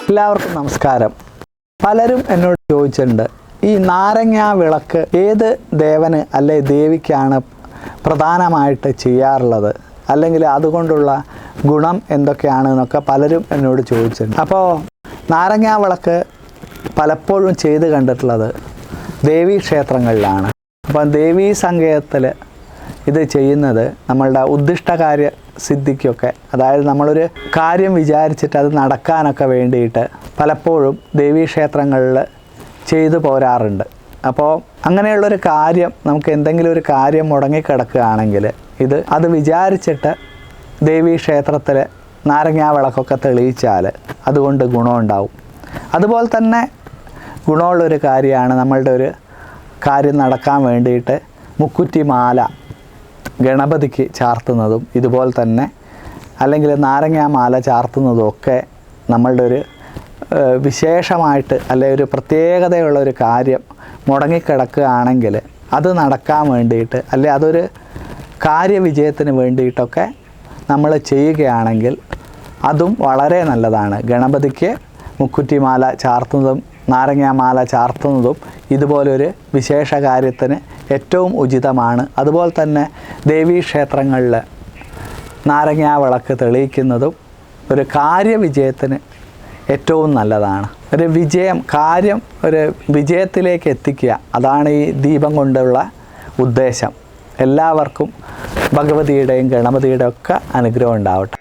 എല്ലാവർക്കും നമസ്കാരം. പലരും എന്നോട് ചോദിച്ചിട്ടുണ്ട്, ഈ നാരങ്ങ വിളക്ക് ഏത് ദേവന് അല്ലെ ദേവിക്കാണ് പ്രധാനമായിട്ട് ചെയ്യാറുള്ളത്, അല്ലെങ്കിൽ അതുകൊണ്ടുള്ള ഗുണം എന്തൊക്കെയാണ് എന്നൊക്കെ പലരും എന്നോട് ചോദിച്ചിട്ടുണ്ട്. അപ്പോൾ നാരങ്ങ വിളക്ക് പലപ്പോഴും ചെയ്ത് കണ്ടിട്ടുള്ളത് ദേവീ ക്ഷേത്രങ്ങളിലാണ്. അപ്പം ദേവീ സങ്കേതത്തിൽ ഇത് ചെയ്യുന്നത് നമ്മളുടെ ഉദ്ദിഷ്ടകാര്യ സിദ്ധിക്കൊക്കെ, അതായത് നമ്മളൊരു കാര്യം വിചാരിച്ചിട്ട് അത് നടക്കാനൊക്കെ വേണ്ടിയിട്ട് പലപ്പോഴും ദേവീക്ഷേത്രങ്ങളിൽ ചെയ്തു പോരാറുണ്ട്. അപ്പോൾ അങ്ങനെയുള്ളൊരു കാര്യം, നമുക്ക് എന്തെങ്കിലും ഒരു കാര്യം മുടങ്ങിക്കിടക്കുകയാണെങ്കിൽ അത് വിചാരിച്ചിട്ട് ദേവീക്ഷേത്രത്തിൽ നാരങ്ങാ വിളക്കൊക്കെ തെളിയിച്ചാൽ അതുകൊണ്ട് ഗുണമുണ്ടാവും. അതുപോലെ തന്നെ ഗുണമുള്ളൊരു കാര്യമാണ് നമ്മളുടെ ഒരു കാര്യം നടക്കാൻ വേണ്ടിയിട്ട് മുക്കുറ്റി മാല ഗണപതിക്ക് ചാർത്തുന്നതും, ഇതുപോലെ തന്നെ അല്ലെങ്കിൽ നാരങ്ങാ മാല ചാർത്തുന്നതും ഒക്കെ നമ്മളുടെ ഒരു വിശേഷമായിട്ട് അല്ലെ ഒരു പ്രത്യേകതയുള്ളൊരു കാര്യം മുടങ്ങിക്കിടക്കുകയാണെങ്കിൽ അത് നടക്കാൻ വേണ്ടിയിട്ട്, അല്ലെ അതൊരു കാര്യവിജയത്തിന് വേണ്ടിയിട്ടൊക്കെ നമ്മൾ ചെയ്യുകയാണെങ്കിൽ അതും വളരെ നല്ലതാണ്. ഗണപതിക്ക് മുക്കുറ്റിമാല ചാർത്തുന്നതും നാരങ്ങാമാല ചാർത്തുന്നതും ഇതുപോലൊരു വിശേഷ കാര്യത്തിന് ഏറ്റവും ഉചിതമാണ്. അതുപോലെ തന്നെ ദേവീക്ഷേത്രങ്ങളിൽ നാരങ്ങാ വിളക്ക് തെളിയിക്കുന്നതും ഒരു കാര്യവിജയത്തിന് ഏറ്റവും നല്ലതാണ്. ഒരു വിജയത്തിലേക്ക് എത്തിക്കുക, അതാണ് ഈ ദീപം കൊണ്ടുള്ള ഉദ്ദേശം. എല്ലാവർക്കും ഭഗവതിയുടെയും ഗണപതിയുടെയും ഒക്കെ അനുഗ്രഹം ഉണ്ടാവട്ടെ.